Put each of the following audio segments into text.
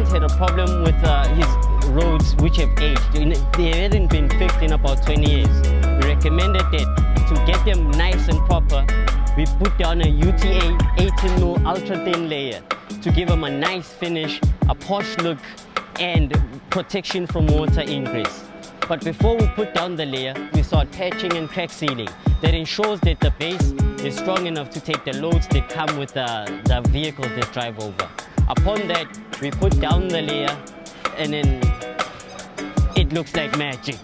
client had a problem with his roads which have aged. They hadn't been fixed in about 20 years. We recommended that to get them nice and proper, we put down a UTA 18mm ultra thin layer to give them a nice finish, a posh look and protection from water ingress. But before we put down the layer, we start patching and crack sealing. That ensures that the base is strong enough to take the loads that come with the vehicles that drive over. Upon that, we put down the layer and then it looks like magic.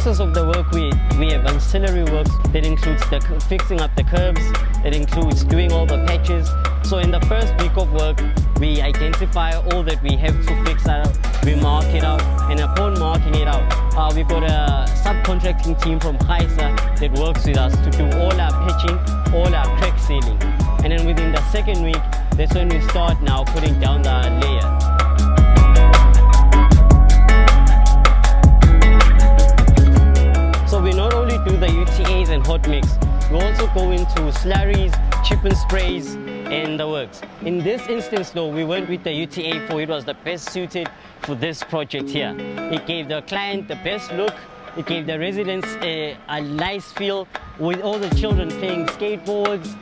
Of the work, we have ancillary works that includes fixing up the curbs, that includes doing all the patches. So in the first week of work, we identify all that we have to fix out, we mark it out, and upon marking it out, we've got a subcontracting team from Khaisa that works with us to do all our patching, all our crack sealing. And then within the second week, that's when we start now putting down the layer. We not only do the UTAs and hot mix, we also go into slurries, chip and sprays and the works. In this instance though, we went with the UTA for it was the best suited for this project here. It gave the client the best look, it gave the residents a nice feel with all the children playing skateboards,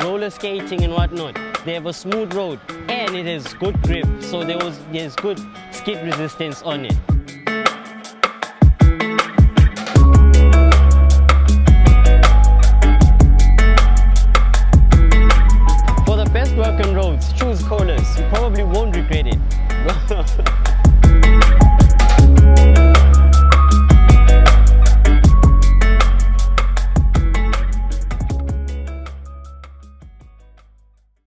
roller skating and whatnot. They have a smooth road and it has good grip, so there's good skid resistance on it. Choose Colas, you probably won't regret it.